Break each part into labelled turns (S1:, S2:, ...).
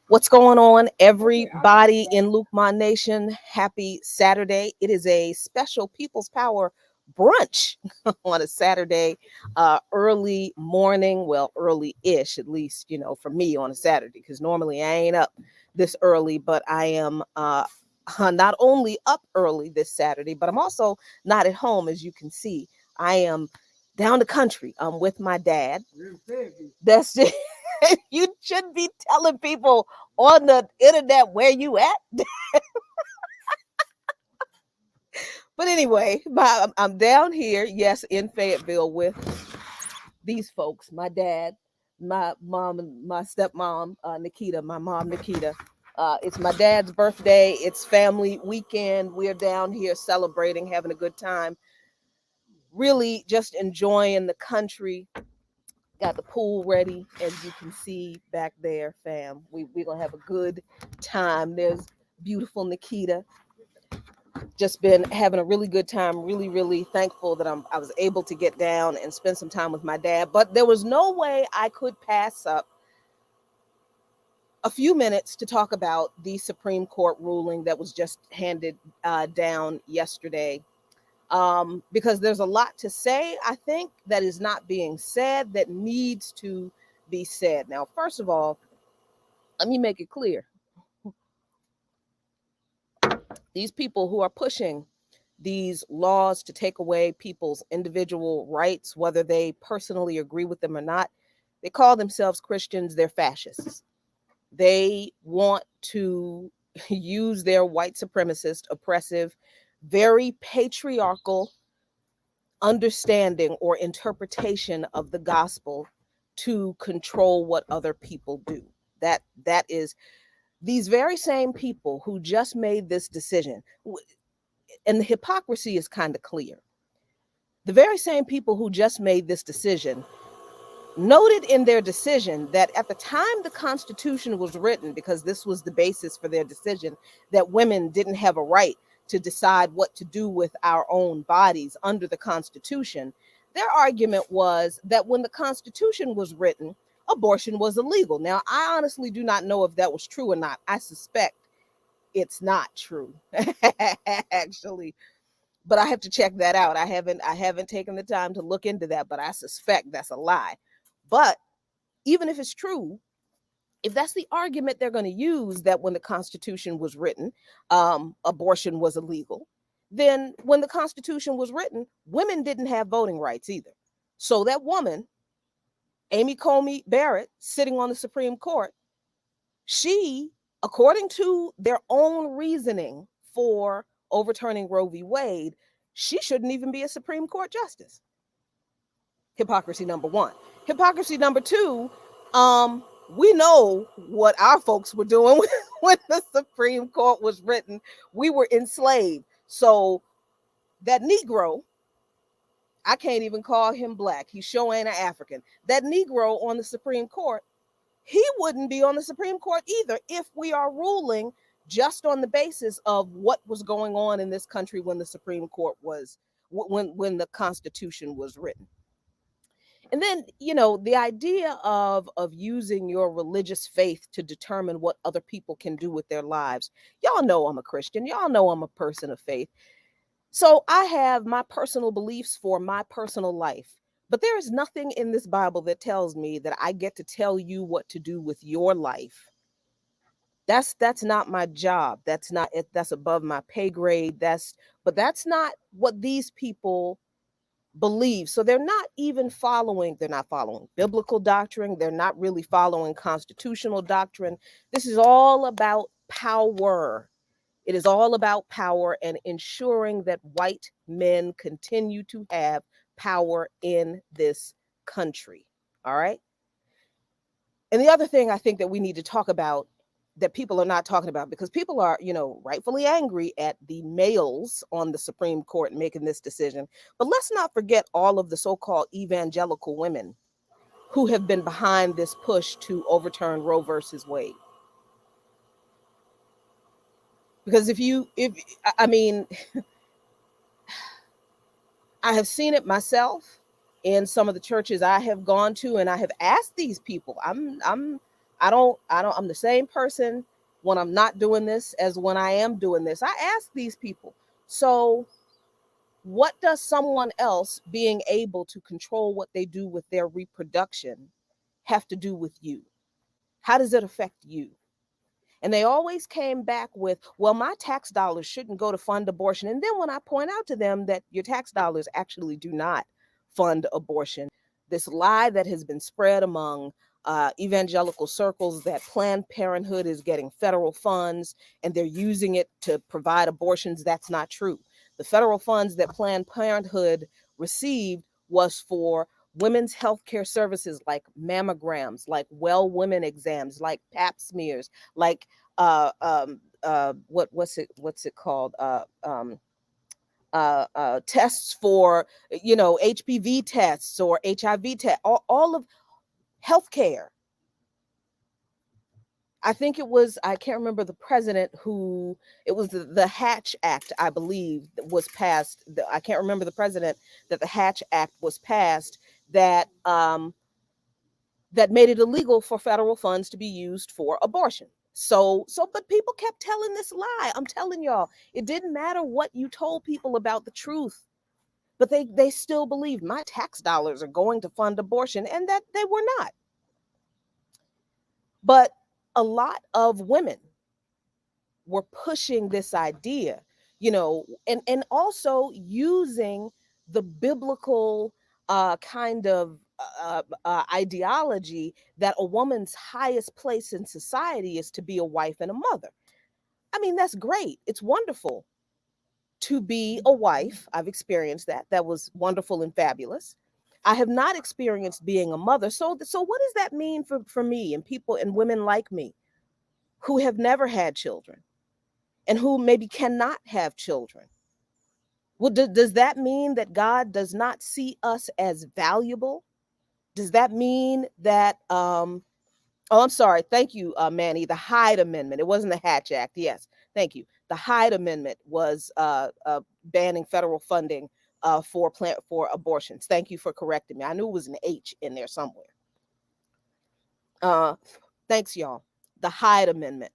S1: What's going on, everybody in Luqman Nation? Happy Saturday. It is a special People's Power brunch on a Saturday, early morning. Well, early-ish, at least, for me on a Saturday, because normally I ain't up this early, but I am not only up early this Saturday, but I'm also not at home, as you can see. I am down the country. I'm with my dad. That's it. You should be telling people on the internet where you at. But anyway, I'm down here, yes, in Fayetteville with these folks, my dad, my mom, and my stepmom, Nikita, my mom, Nikita. It's my dad's birthday. It's family weekend. We're down here celebrating, having a good time, really just enjoying the country. Got the pool ready, as you can see back there, fam. We're going to have a good time. There's beautiful Nikita. Just been having a really good time. Really, really thankful that I was able to get down and spend some time with my dad. But there was no way I could pass up a few minutes to talk about the Supreme Court ruling that was just handed down yesterday. Because there's a lot to say, I think, that is not being said, that needs to be said. Now, first of all, let me make it clear. These people who are pushing these laws to take away people's individual rights, whether they personally agree with them or not, they call themselves Christians, they're fascists. They want to use their white supremacist, oppressive, very patriarchal understanding or interpretation of the gospel to control what other people do. That is these very same people who just made this decision, and the hypocrisy is kind of clear. The very same people who just made this decision noted in their decision that at the time the Constitution was written, because this was the basis for their decision, that women didn't have a right to decide what to do with our own bodies under the Constitution. Their argument was that when the Constitution was written, abortion was illegal. Now, I honestly do not know if that was true or not. I suspect it's not true, actually. But I have to check that out. I haven't taken the time to look into that, but I suspect that's a lie. But even if it's true, if that's the argument they're going to use, that when the Constitution was written, abortion was illegal, then when the Constitution was written, women didn't have voting rights either. So that woman, Amy Coney Barrett, sitting on the Supreme Court, she, according to their own reasoning for overturning Roe v. Wade, she shouldn't even be a Supreme Court justice. Hypocrisy number one. Hypocrisy number two, we know what our folks were doing when the Supreme Court was written. We were enslaved. So that Negro, I can't even call him black. He sure ain't an African. That Negro on the Supreme Court, he wouldn't be on the Supreme Court either if we are ruling just on the basis of what was going on in this country when the Supreme Court was, when the Constitution was written. And then, the idea of using your religious faith to determine what other people can do with their lives. Y'all know I'm a Christian. Y'all know I'm a person of faith. So I have my personal beliefs for my personal life. But there is nothing in this Bible that tells me that I get to tell you what to do with your life. That's not my job. That's not it. That's above my pay grade. But that's not what these people believe. So they're not following biblical doctrine. They're not really following constitutional doctrine. This is all about power. It is all about power and ensuring that white men continue to have power in this country. All right. And the other thing I think that we need to talk about that people are not talking about, because people are, rightfully angry at the males on the Supreme Court making this decision. But let's not forget all of the so-called evangelical women who have been behind this push to overturn Roe versus Wade. Because I mean, I have seen it myself in some of the churches I have gone to, and I have asked these people. I'm the same person when I'm not doing this as when I am doing this. I ask these people, so what does someone else being able to control what they do with their reproduction have to do with you? How does it affect you? And they always came back with, well, my tax dollars shouldn't go to fund abortion. And then when I point out to them that your tax dollars actually do not fund abortion, this lie that has been spread among evangelical circles that Planned Parenthood is getting federal funds and they're using it to provide abortions, that's not true. The federal funds that Planned Parenthood received was for women's health care services like mammograms, like well women exams, like pap smears, like what's it called, tests for HPV tests or HIV tests, all of healthcare. I think I can't remember the president who, it was the Hatch Act, I believe, that was passed. I can't remember the president that the Hatch Act was passed that that made it illegal for federal funds to be used for abortion. But people kept telling this lie. I'm telling y'all, it didn't matter what you told people about the truth, but they still believed my tax dollars are going to fund abortion, and that they were not. But a lot of women were pushing this idea, and also using the biblical kind of ideology that a woman's highest place in society is to be a wife and a mother. I mean, that's great. It's wonderful to be a wife. I've experienced that. That was wonderful and fabulous. I have not experienced being a mother. So what does that mean for me and people and women like me who have never had children and who maybe cannot have children? Well, does that mean that God does not see us as valuable? Does that mean that oh, I'm sorry. Thank you, Manny. The Hyde Amendment. It wasn't the Hatch Act. Yes, thank you. The Hyde Amendment was banning federal funding for abortions. Thank you for correcting me. I knew it was an H in there somewhere. Thanks, y'all. The Hyde Amendment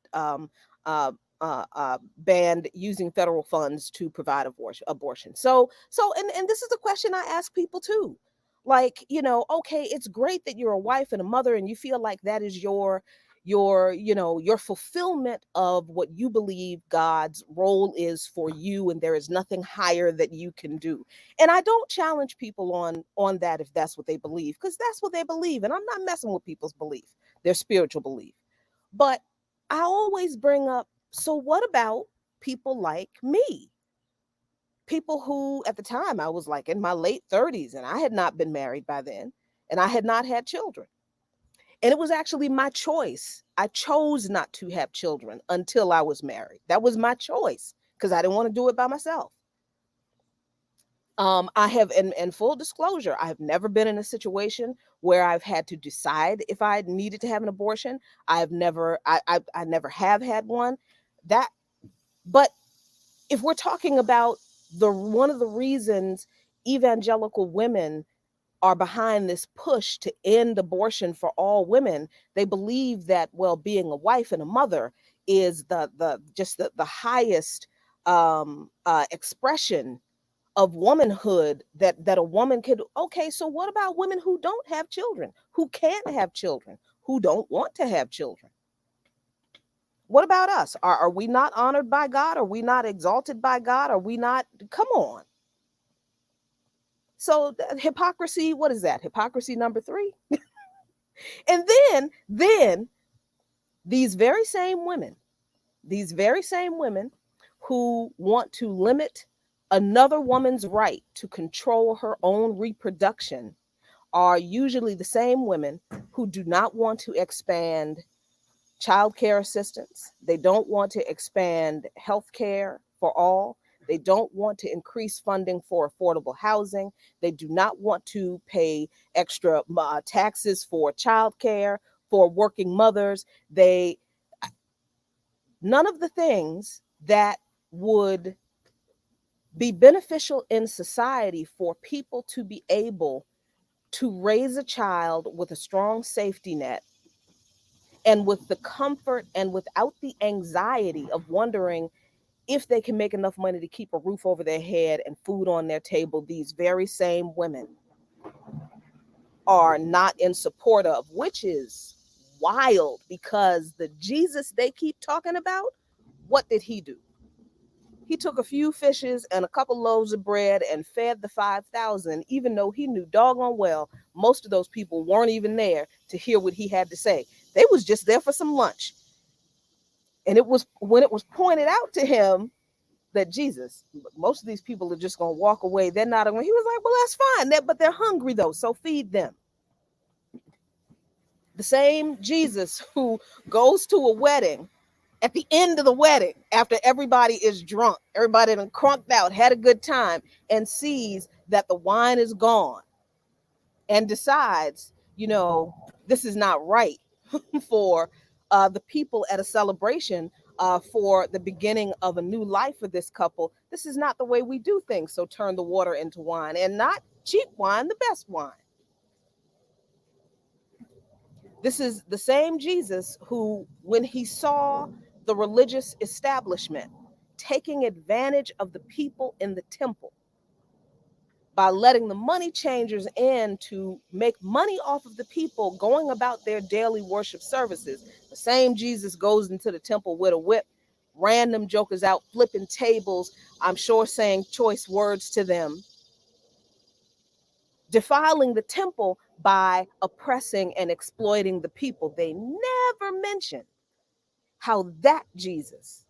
S1: banned using federal funds to provide abortion. And this is a question I ask people too. Like, okay, it's great that you're a wife and a mother and you feel like that is your fulfillment of what you believe God's role is for you, and there is nothing higher that you can do. And I don't challenge people on that if that's what they believe, because that's what they believe, and I'm not messing with people's belief, their spiritual belief. But I always bring up, so what about people like me? People who at the time I was like in my late 30s and I had not been married by then and I had not had children. And it was actually my choice. I chose not to have children until I was married. That was my choice because I didn't want to do it by myself. I have, in full disclosure, I have never been in a situation where I've had to decide if I needed to have an abortion. I never have had one. But if we're talking about one of the reasons evangelical women are behind this push to end abortion for all women, they believe that, well, being a wife and a mother is the highest expression of womanhood that a woman could. Okay, so what about women who don't have children, who can't have children, who don't want to have children? What about us? Are we not honored by God? Are we not exalted by God? Are we not? Come on. So hypocrisy, what is that? Hypocrisy number 3. And then these very same women, who want to limit another woman's right to control her own reproduction are usually the same women who do not want to expand child care assistance. They don't want to expand health care for all. They don't want to increase funding for affordable housing. They do not want to pay extra taxes for child care, for working mothers. None of the things that would be beneficial in society for people to be able to raise a child with a strong safety net and with the comfort and without the anxiety of wondering if they can make enough money to keep a roof over their head and food on their table. These very same women are not in support of, which is wild, because the Jesus they keep talking about, what did he do? He took a few fishes and a couple loaves of bread and fed the 5,000, even though he knew doggone well most of those people weren't even there to hear what he had to say. They was just there for some lunch. And it was when it was pointed out to him that Jesus, most of these people are just going to walk away. They're not going. He was like, well, that's fine. But they're hungry though, so feed them. The same Jesus who goes to a wedding at the end of the wedding, after everybody is drunk, everybody done crunked out, had a good time, and sees that the wine is gone and decides, this is not right for the people at a celebration for the beginning of a new life for this couple. This is not the way we do things. So turn the water into wine, and not cheap wine, the best wine. This is the same Jesus who, when he saw the religious establishment taking advantage of the people in the temple by letting the money changers in to make money off of the people going about their daily worship services, the same Jesus goes into the temple with a whip, random jokers out flipping tables, I'm sure saying choice words to them, defiling the temple by oppressing and exploiting the people. They never mention how that Jesus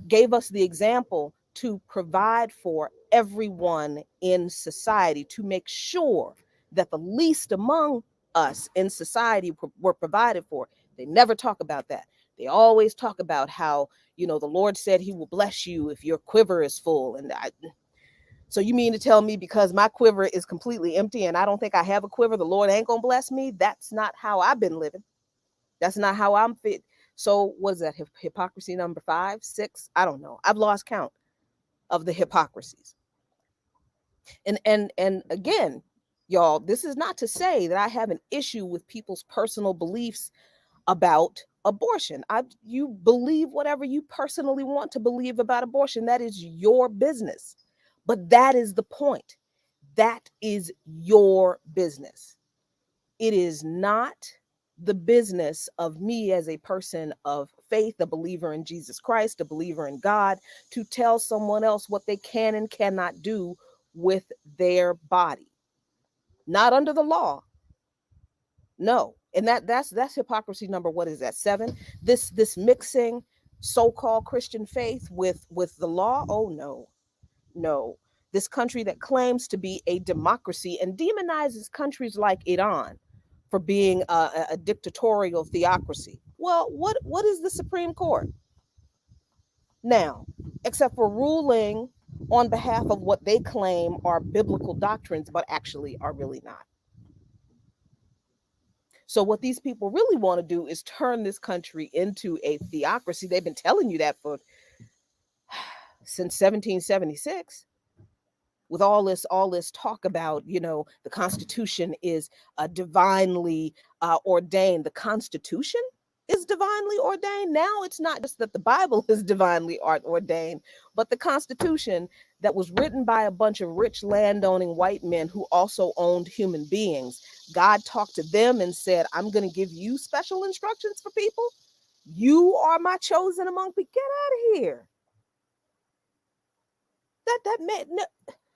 S1: gave us the example to provide for everyone in society, to make sure that the least among us in society were provided for. They never talk about that. They always talk about how, the Lord said he will bless you if your quiver is full. So you mean to tell me because my quiver is completely empty and I don't think I have a quiver, the Lord ain't gonna bless me? That's not how I've been living. That's not how I'm fit. So was that hypocrisy number 5, 6? I don't know. I've lost count of the hypocrisies. And again, y'all, this is not to say that I have an issue with people's personal beliefs about abortion. You believe whatever you personally want to believe about abortion. That is your business. But that is the point. That is your business. It is not the business of me as a person of faith, a believer in Jesus Christ, a believer in God, to tell someone else what they can and cannot do with their body. Not under the law. No. And that's hypocrisy number, what is that, 7? This mixing so-called Christian faith with the law. Oh no. This country that claims to be a democracy and demonizes countries like Iran for being a dictatorial theocracy. Well, what is the Supreme Court now, except for ruling on behalf of what they claim are biblical doctrines, but actually are really not? So what these people really want to do is turn this country into a theocracy. They've been telling you that since 1776. With all this talk about, the Constitution is divinely ordained. The Constitution is divinely ordained. Now it's not just that the Bible is divinely ordained, but the Constitution that was written by a bunch of rich landowning white men who also owned human beings. God talked to them and said, I'm going to give you special instructions for people. You are my chosen among people. Get out of here. That meant no.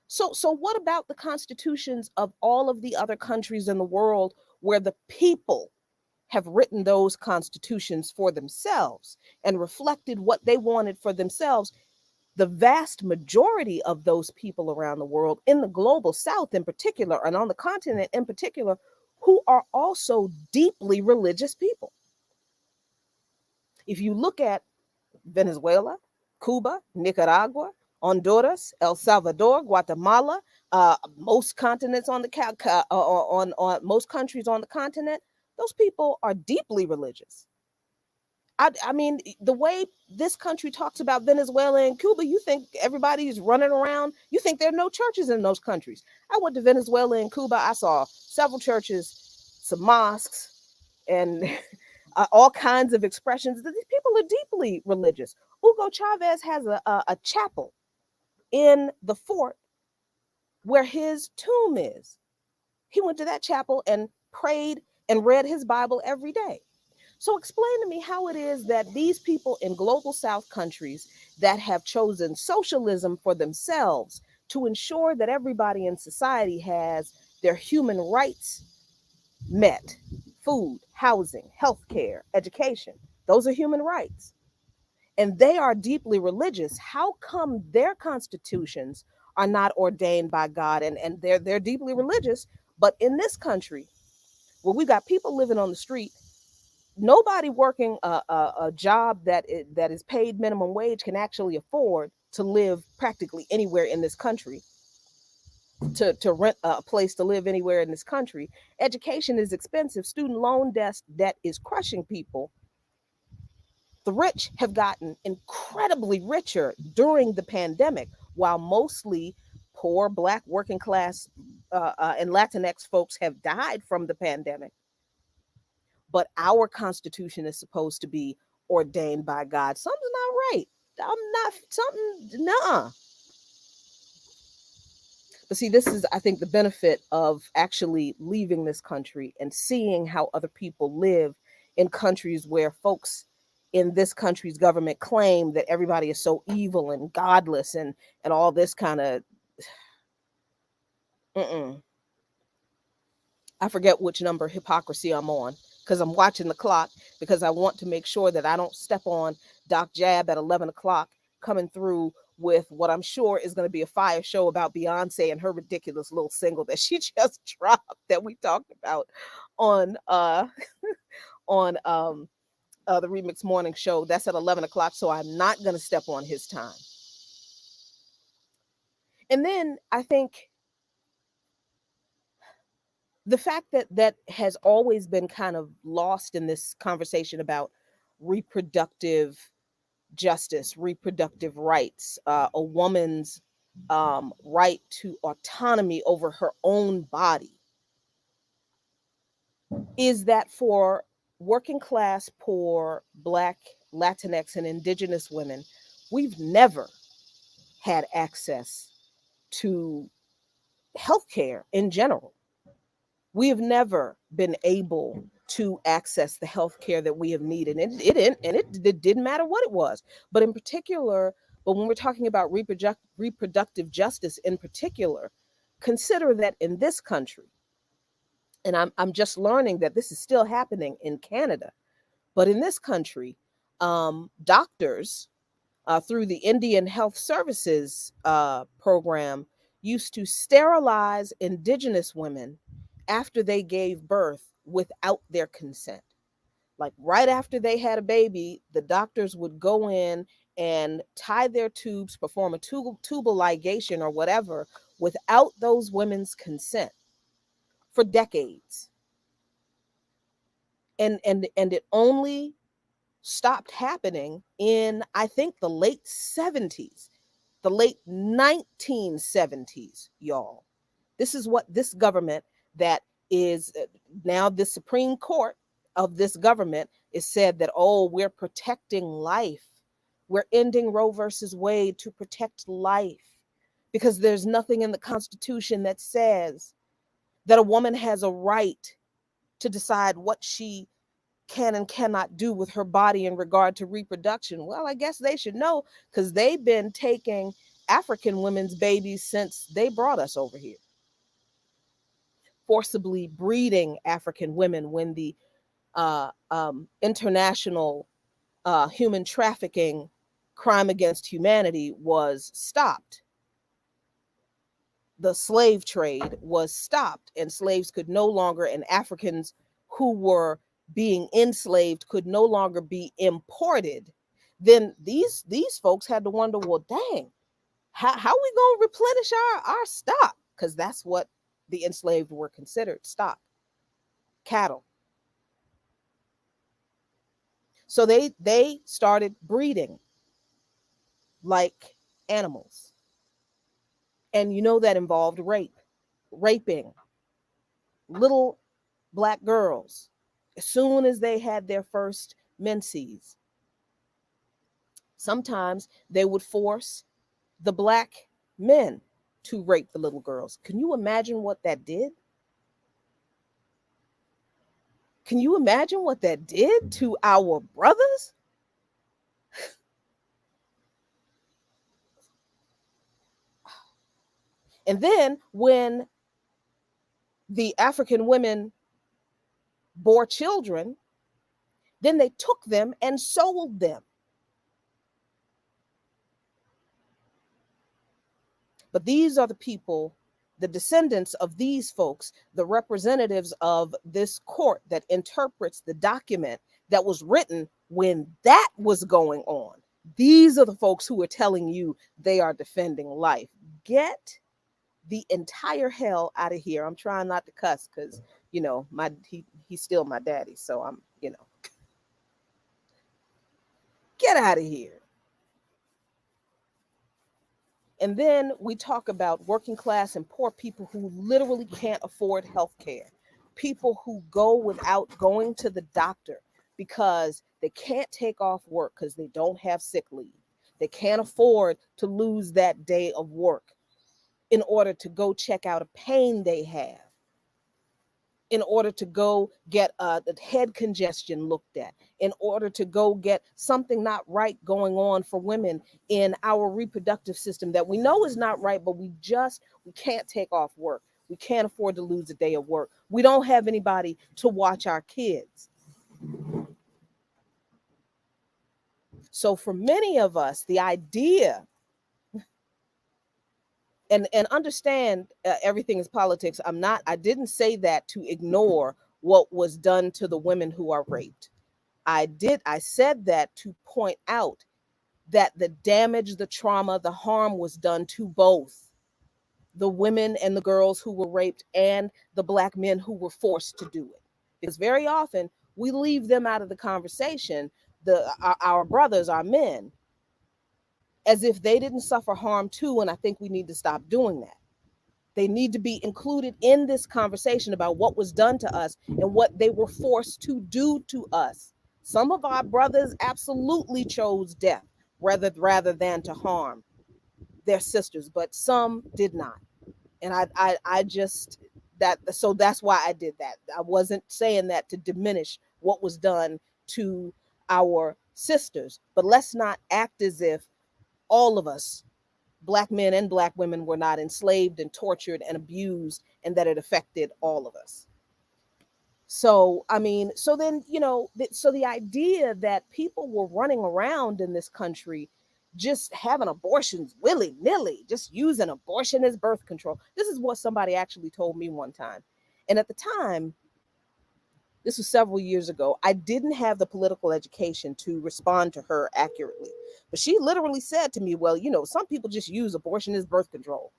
S1: So what about the constitutions of all of the other countries in the world where the people have written those constitutions for themselves and reflected what they wanted for themselves? The vast majority of those people around the world, in the global south in particular, and on the continent in particular, who are also deeply religious people. If you look at Venezuela, Cuba, Nicaragua, Honduras, El Salvador, Guatemala, most continents on the on most countries on the continent, those people are deeply religious. I mean, the way this country talks about Venezuela and Cuba, you think everybody's running around. You think there are no churches in those countries. I went to Venezuela and Cuba. I saw several churches, some mosques, and all kinds of expressions. These people are deeply religious. Hugo Chavez has a chapel in the fort where his tomb is. He went to that chapel and prayed and read his Bible every day. So explain to me how it is that these people in global South countries that have chosen socialism for themselves to ensure that everybody in society has their human rights met, food, housing, healthcare, education, those are human rights, and they are deeply religious, how come their constitutions are not ordained by God, and they're deeply religious, but in this country where we've got people living on the street, nobody working a job that is paid minimum wage can actually afford to live practically anywhere in this country, to rent a place to live anywhere in this country. Education is expensive. Student loan debt is crushing people. The rich have gotten incredibly richer during the pandemic, while mostly poor Black working class and Latinx folks have died from the pandemic. But our Constitution is supposed to be ordained by God. Something's not right. I'm not something. Nah. But see, this is, I think, the benefit of actually leaving this country and seeing how other people live in countries where folks in this country's government claim that everybody is so evil and godless and all this kind of. I forget which number hypocrisy I'm on because I'm watching the clock because I want to make sure that I don't step on Doc Jab at 11 o'clock coming through with what I'm sure is going to be a fire show about Beyonce and her ridiculous little single that she just dropped that we talked about on on the Remix Morning Show. That's at 11 o'clock, so I'm not going to step on his time. And then I think the fact that has always been kind of lost in this conversation about reproductive justice, reproductive rights, a woman's right to autonomy over her own body, is that for working class, poor, Black, Latinx, and Indigenous women, we've never had access to healthcare in general. We have never been able to access the health care that we have needed. And it didn't matter what it was. But in particular, but when we're talking about reproductive justice in particular, consider that in this country, and I'm just learning that this is still happening in Canada, but in this country, doctors through the Indian Health Services program used to sterilize Indigenous women after they gave birth without their consent. Like right after they had a baby, the doctors would go in and tie their tubes, perform a tubal ligation or whatever without those women's consent for decades. And it only stopped happening in, I think, the late 70s, the late 1970s, y'all. This is what this government that is now the Supreme Court of this government is said that, oh, we're protecting life. We're ending Roe versus Wade to protect life because there's nothing in the Constitution that says that a woman has a right to decide what she can and cannot do with her body in regard to reproduction. Well, I guess they should know because they've been taking African women's babies since they brought us over here, forcibly breeding African women when the international human trafficking crime against humanity was stopped. The slave trade was stopped, and slaves could no longer, and Africans who were being enslaved could no longer be imported. Then these folks had to wonder, well, dang, how we gonna replenish our stock? Because that's what the enslaved were considered, stock, cattle. So they started breeding like animals. And you know that involved raping little black girls as soon as they had their first menses. Sometimes they would force the black men to rape the little girls. Can you imagine what that did? Can you imagine what that did to our brothers? And then when the African women bore children, then they took them and sold them. But these are the people, the descendants of these folks, the representatives of this court that interprets the document that was written when that was going on. These are the folks who are telling you they are defending life. Get the entire hell out of here. I'm trying not to cuss because, you know, he's still my daddy. So I'm, you know, get out of here. And then we talk about working class and poor people who literally can't afford health care, people who go without going to the doctor because they can't take off work because they don't have sick leave. They can't afford to lose that day of work in order to go check out a pain they have, in order to go get the head congestion looked at, in order to go get something not right going on for women in our reproductive system that we know is not right, but we can't take off work. We can't afford to lose a day of work. We don't have anybody to watch our kids. So for many of us, the idea, and understand, everything is politics. I didn't say that to ignore what was done to the women who are raped. I said that to point out that the damage, the trauma, the harm was done to both the women and the girls who were raped and the black men who were forced to do it. Because very often we leave them out of the conversation, our brothers, our men, as if they didn't suffer harm too. And I think we need to stop doing that. They need to be included in this conversation about what was done to us and what they were forced to do to us. Some of our brothers absolutely chose death rather than to harm their sisters, but some did not. And I just so that's why I did that. I wasn't saying that to diminish what was done to our sisters, but let's not act as if all of us, black men and black women, were not enslaved and tortured and abused, and that it affected all of us. So, I mean, so then, you know, so the idea that people were running around in this country just having abortions willy-nilly, just using abortion as birth control. This is what somebody actually told me one time. And at the time, this was several years ago, I didn't have the political education to respond to her accurately. But she literally said to me, well, you know, some people just use abortion as birth control.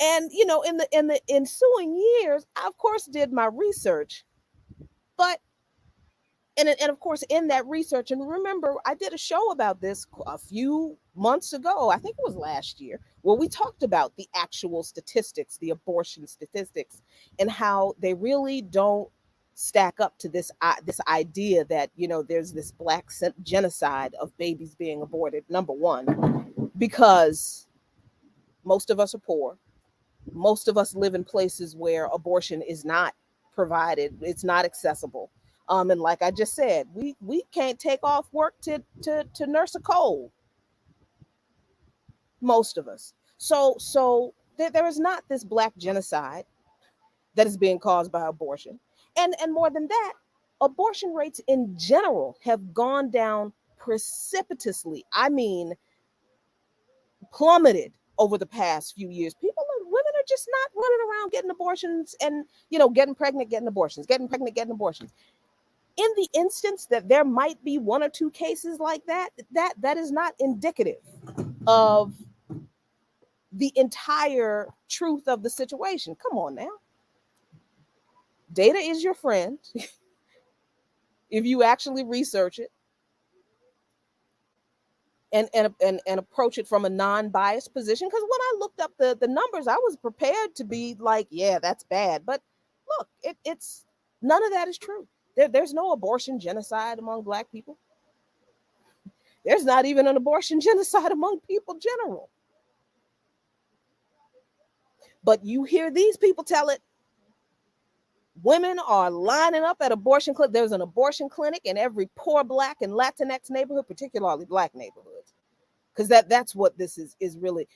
S1: And, you know, in the ensuing years, I of course did my research, but and of course in that research, and remember, I did a show about this a few months ago, I think it was last year, where we talked about the actual statistics, the abortion statistics, and how they really don't stack up to this idea that, there's this black genocide of babies being aborted. Number one, because most of us are poor. Most of us live in places where abortion is not provided, it's not accessible. And like I just said, we can't take off work to nurse a cold, most of us. So there is not this black genocide that is being caused by abortion. And more than that, abortion rates in general have gone down precipitously. I mean, plummeted over the past few years. Women are just not running around getting abortions and, getting pregnant, getting abortions, getting pregnant, getting abortions. In the instance that there might be one or two cases like that is not indicative of the entire truth of the situation. Come on now. Data is your friend if you actually research it and approach it from a non-biased position. Because when I looked up the numbers, I was prepared to be like, yeah, that's bad. But look, it's none of that is true. There's no abortion genocide among black people. There's not even an abortion genocide among people general. But you hear these people tell it. Women are lining up at abortion clinic. There's an abortion clinic in every poor black and Latinx neighborhood, particularly black neighborhoods. Because that's what this is really.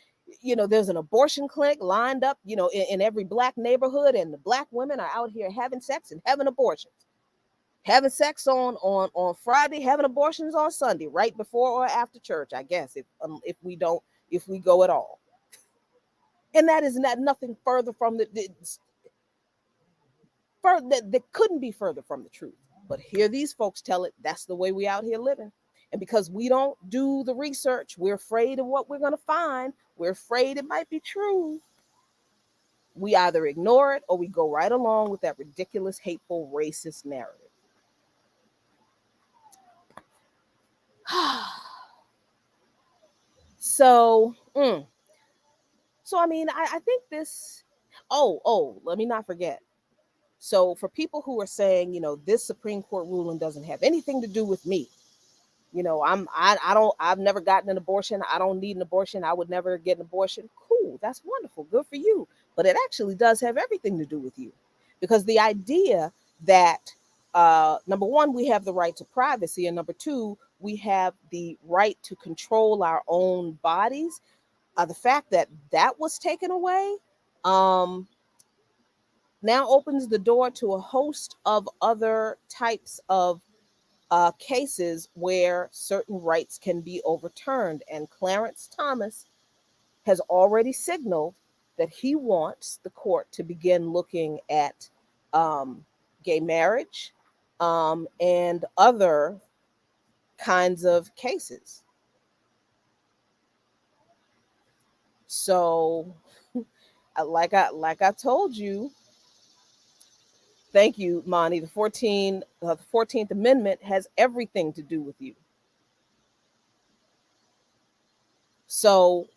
S1: There's an abortion clinic lined up, in every black neighborhood, and the black women are out here having sex and having abortions. Having sex on Friday, having abortions on Sunday, right before or after church, I guess, if we go at all. And that is nothing further from that couldn't be further from the truth. But hear these folks tell it. That's the way we out here living. And because we don't do the research, we're afraid of what we're going to find. We're afraid it might be true. We either ignore it or we go right along with that ridiculous, hateful, racist narrative. So I mean, I think this. Let me not forget. So for people who are saying, this Supreme Court ruling doesn't have anything to do with me. I've never gotten an abortion. I don't need an abortion. I would never get an abortion. Cool. That's wonderful. Good for you. But it actually does have everything to do with you, because the idea that, number one, we have the right to privacy, and number two, we have the right to control our own bodies. The fact that was taken away, now opens the door to a host of other types of cases where certain rights can be overturned. And Clarence Thomas has already signaled that he wants the court to begin looking at gay marriage and other kinds of cases. So, like I told you, thank you, Monty. The 14th Amendment has everything to do with you. So,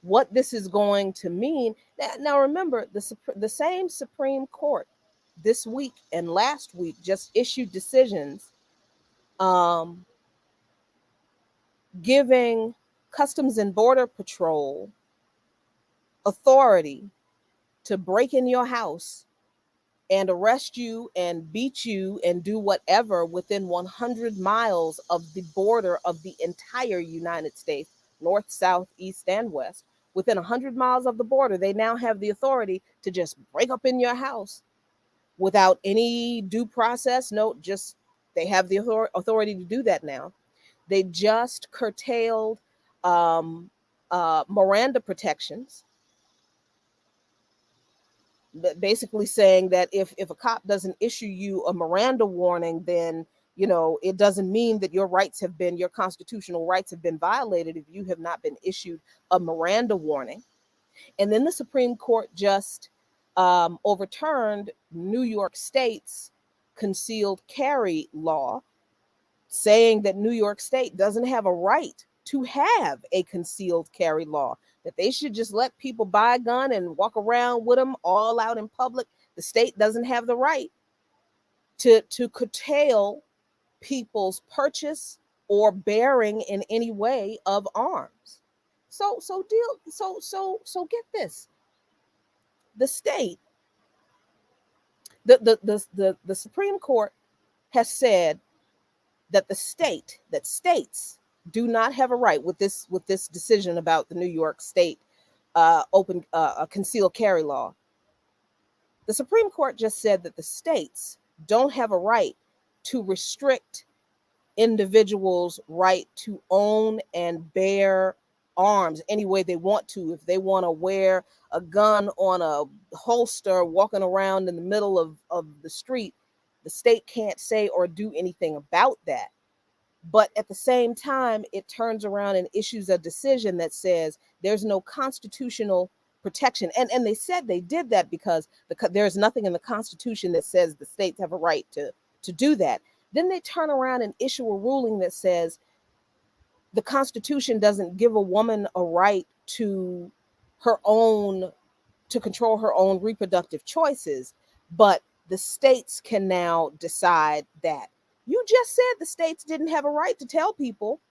S1: what this is going to mean now? Remember, the same Supreme Court this week and last week just issued decisions giving Customs and Border Patrol authority to break in your house and arrest you and beat you and do whatever within 100 miles of the border of the entire United States, north, south, east, and west. Within 100 miles of the border, they now have the authority to just break up in your house without any due process. No, just they have the authority to do that now. They just curtailed Miranda protections, basically saying that if a cop doesn't issue you a Miranda warning, then it doesn't mean that your constitutional rights have been violated if you have not been issued a Miranda warning. And then the Supreme Court just overturned New York State's concealed carry law, saying that New York State doesn't have a right to have a concealed carry law, that they should just let people buy a gun and walk around with them all out in public. The state doesn't have the right to curtail people's purchase or bearing in any way of arms. So get this. The state, the Supreme Court has said that states do not have a right with this decision about the New York State open concealed carry law. The Supreme Court just said that the states don't have a right to restrict individuals' right to own and bear arms any way they want to. If they want to wear a gun on a holster walking around in the middle of the street, the state can't say or do anything about that. But at the same time, it turns around and issues a decision that says there's no constitutional protection. And they said they did that because there's nothing in the Constitution that says the states have a right to do that. Then they turn around and issue a ruling that says the Constitution doesn't give a woman a right to control her own reproductive choices, but the states can now decide that. You just said the states didn't have a right to tell people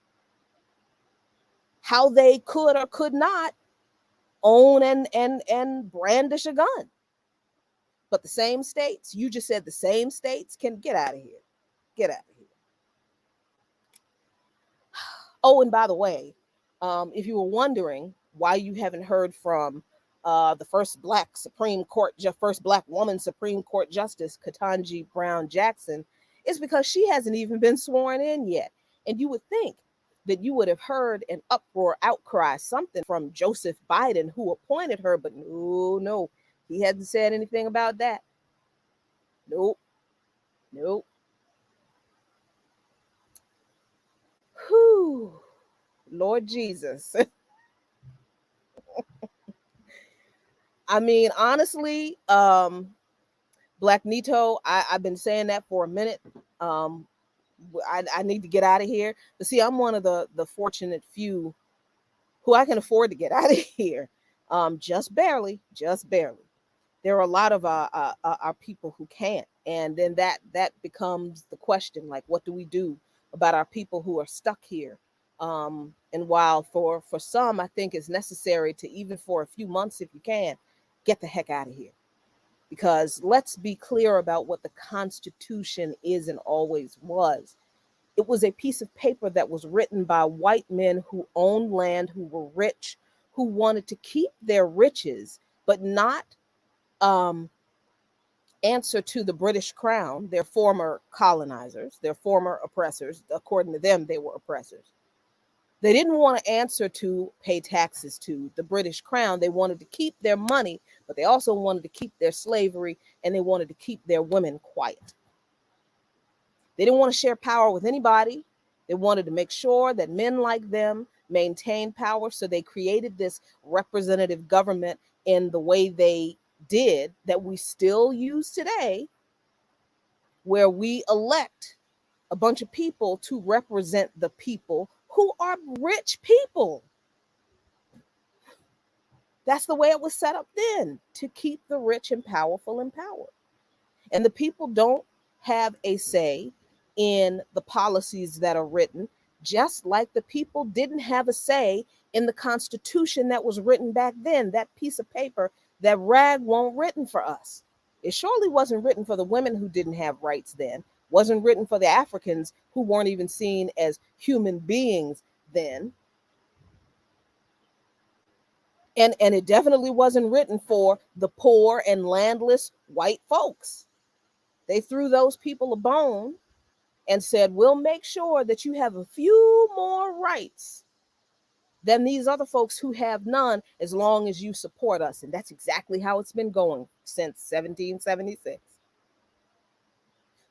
S1: how they could or could not own and brandish a gun. But the same states, you just said the same states can get out of here. Get out of here. Oh, and by the way, if you were wondering why you haven't heard from the first black woman Supreme Court Justice, Ketanji Brown Jackson, it's because she hasn't even been sworn in yet. And you would think that you would have heard an uproar, outcry, something from Joseph Biden, who appointed her, but no, he hasn't said anything about that. Nope. Whew, Lord Jesus. I mean, honestly, Black Nito, I've been saying that for a minute. I need to get out of here. But see, I'm one of the fortunate few who I can afford to get out of here. Just barely. There are a lot of our people who can't. And then that becomes the question, like, what do we do about our people who are stuck here? And while for some, I think it's necessary to, even for a few months, if you can, get the heck out of here. Because let's be clear about what the Constitution is and always was. It was a piece of paper that was written by white men who owned land, who were rich, who wanted to keep their riches, but not answer to the British Crown, their former colonizers, their former oppressors. According to them, they were oppressors. They didn't want to answer to, pay taxes to the British Crown. They wanted to keep their money, but they also wanted to keep their slavery, and they wanted to keep their women quiet. They didn't want to share power with anybody. They wanted to make sure that men like them maintained power. So they created this representative government in the way they did, that we still use today, where we elect a bunch of people to represent the people who are rich people. That's the way it was set up then, to keep the rich and powerful in power. And the people don't have a say in the policies that are written, just like the people didn't have a say in the Constitution that was written back then, that piece of paper that rag won't written for us. It surely wasn't written for the women who didn't have rights then, wasn't written for the Africans who weren't even seen as human beings then. And it definitely wasn't written for the poor and landless white folks. They threw those people a bone and said, we'll make sure that you have a few more rights than these other folks who have none, as long as you support us. And that's exactly how it's been going since 1776.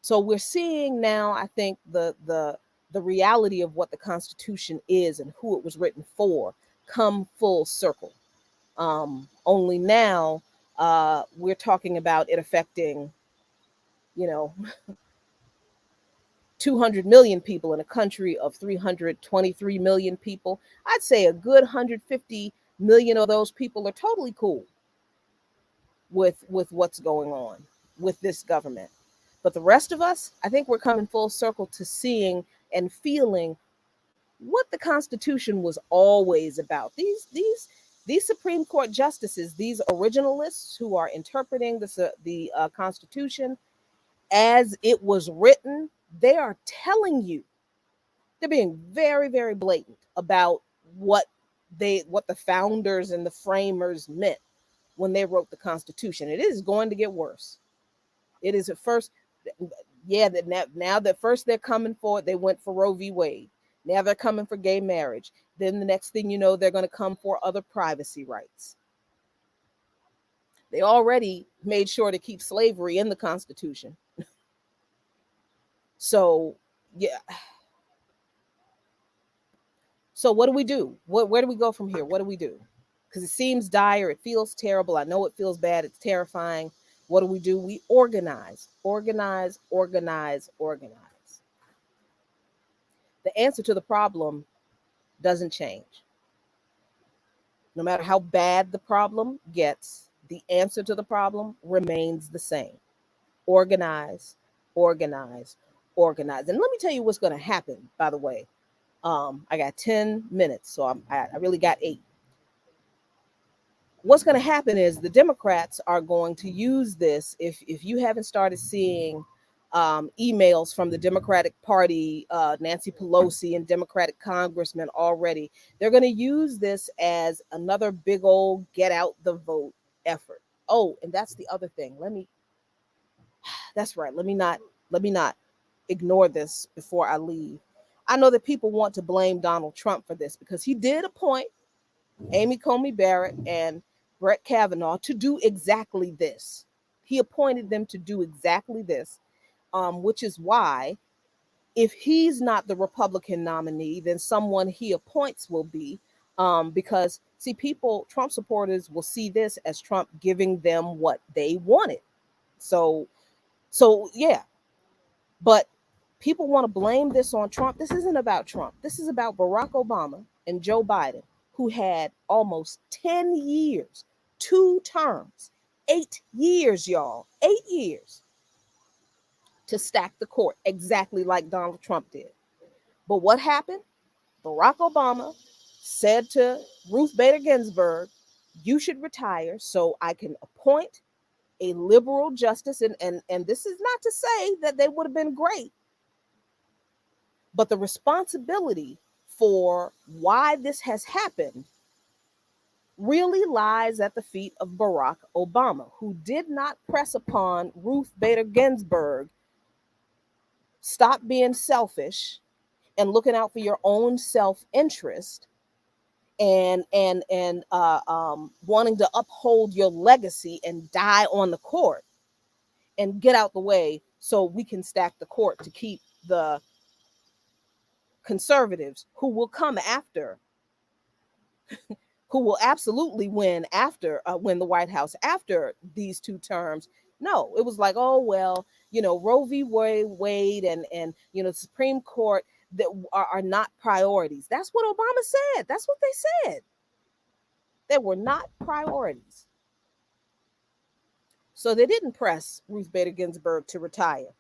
S1: So we're seeing now, I think, the reality of what the Constitution is and who it was written for come full circle. Only now we're talking about it affecting, 200 million people in a country of 323 million people. I'd say a good 150 million of those people are totally cool. with what's going on with this government. But the rest of us, I think we're coming full circle to seeing and feeling what the Constitution was always about. These Supreme Court justices, these originalists who are interpreting the Constitution as it was written, they are telling you, they're being very, very blatant about what what the founders and the framers meant when they wrote the Constitution. It is going to get worse. It is at first, yeah, that now that first they're coming for it, they went for Roe v. Wade. Now they're coming for gay marriage. Then the next thing you know, they're going to come for other privacy rights. They already made sure to keep slavery in the Constitution. So, yeah. So what do we do? Where do we go from here? What do we do? Because it seems dire. It feels terrible. I know it feels bad. It's terrifying. What do? We organize, organize, organize, organize. The answer to the problem doesn't change. No matter how bad the problem gets, the answer to the problem remains the same. Organize, organize, organize. And let me tell you what's going to happen, by the way. I got 10 minutes, so I really got 8. What's going to happen is the Democrats are going to use this. If you haven't started seeing emails from the Democratic Party, Nancy Pelosi and Democratic congressmen already, they're going to use this as another big old get out the vote effort. Oh, and that's the other thing. That's right. Let me not ignore this before I leave. I know that people want to blame Donald Trump for this because he did appoint Amy Coney Barrett and Brett Kavanaugh to do exactly this. He appointed them to do exactly this, which is why if he's not the Republican nominee, then someone he appoints will be, because, see, Trump supporters will see this as Trump giving them what they wanted. So yeah. But people want to blame this on Trump. This isn't about Trump. This is about Barack Obama and Joe Biden, who had almost 10 years, 2 terms, 8 years, y'all, 8 years to stack the court, exactly like Donald Trump did. But what happened? Barack Obama said to Ruth Bader Ginsburg, you should retire so I can appoint a liberal justice. And this is not to say that they would have been great, but the responsibility for why this has happened really lies at the feet of Barack Obama, who did not press upon Ruth Bader Ginsburg, stop being selfish and looking out for your own self-interest and wanting to uphold your legacy and die on the court and get out the way so we can stack the court to keep the conservatives who will come after, who will absolutely win after win the White House after these 2 terms. No, it was like, oh well, Roe v. Wade and the Supreme Court that are not priorities. That's what Obama said. That's what they said. They were not priorities. So they didn't press Ruth Bader Ginsburg to retire.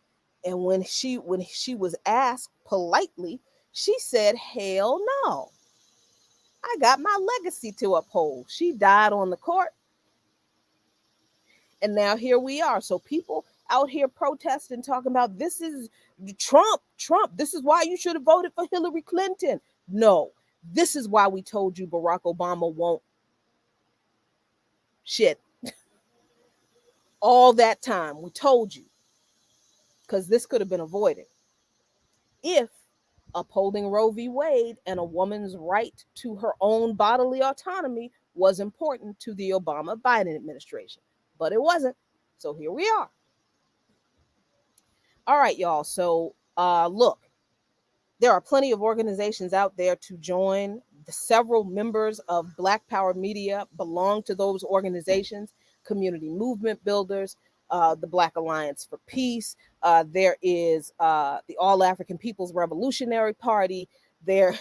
S1: And when she was asked politely, she said, hell no. I got my legacy to uphold. She died on the court. And now here we are. So people out here protesting, talking about this is Trump. This is why you should have voted for Hillary Clinton. No, this is why we told you Barack Obama won't. Shit. All that time we told you, because this could have been avoided if upholding Roe v. Wade and a woman's right to her own bodily autonomy was important to the Obama-Biden administration. But it wasn't. So here we are. All right, y'all. So look, there are plenty of organizations out there to join. The several members of Black Power Media belong to those organizations: Community Movement Builders, the Black Alliance for Peace. There is the All African People's Revolutionary Party. There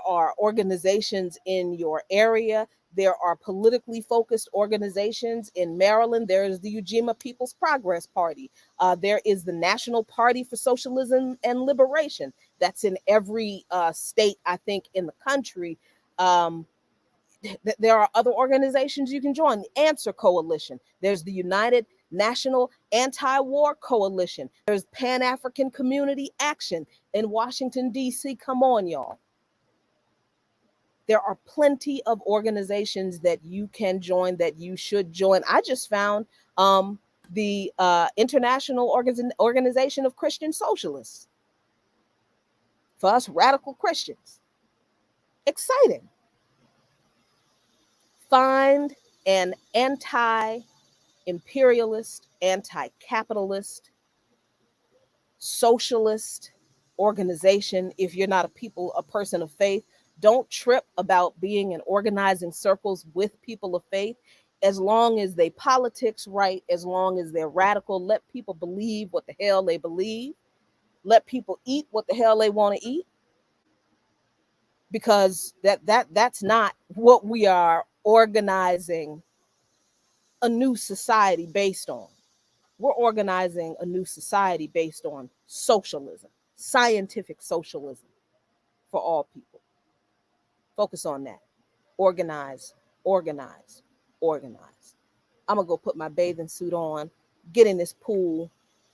S1: are organizations in your area There are politically focused organizations in Maryland. There is the Ujima People's Progress Party. There is the National Party for Socialism and Liberation. That's in every state, I think, in the country. Um, there are other organizations you can join. The Answer Coalition. There's the United National Anti-War Coalition. There's Pan-African Community Action in Washington, D.C. Come on, y'all. There are plenty of organizations that you can join, that you should join. I just found the International Organization of Christian Socialists. For us radical Christians. Exciting. Find an anti-imperialist, anti-capitalist, socialist organization. If you're not a person of faith, don't trip about being in organizing circles with people of faith. As long as they politics right, as long as they're radical, let people believe what the hell they believe. Let people eat what the hell they want to eat. Because that's not what we are organizing a new society based on. We're organizing a new society based on socialism, scientific socialism for all people. Focus on that. Organize, organize, organize. I'm going to go put my bathing suit on, get in this pool,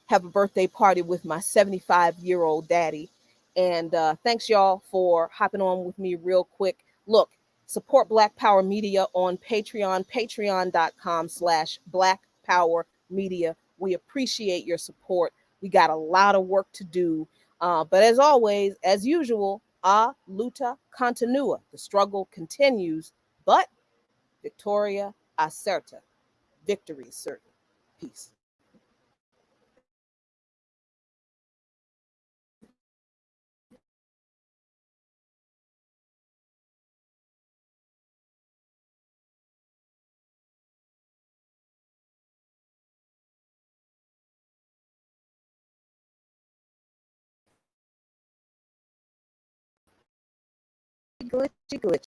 S1: have a birthday party with my 75-year-old daddy. And thanks, y'all, for hopping on with me real quick. Look, support Black Power Media on Patreon, patreon.com/Black Power Media. We appreciate your support. We got a lot of work to do. But as always, as usual, a luta continua. The struggle continues, but Victoria acerta. Victory is certain. Peace. Glitchy, glitchy.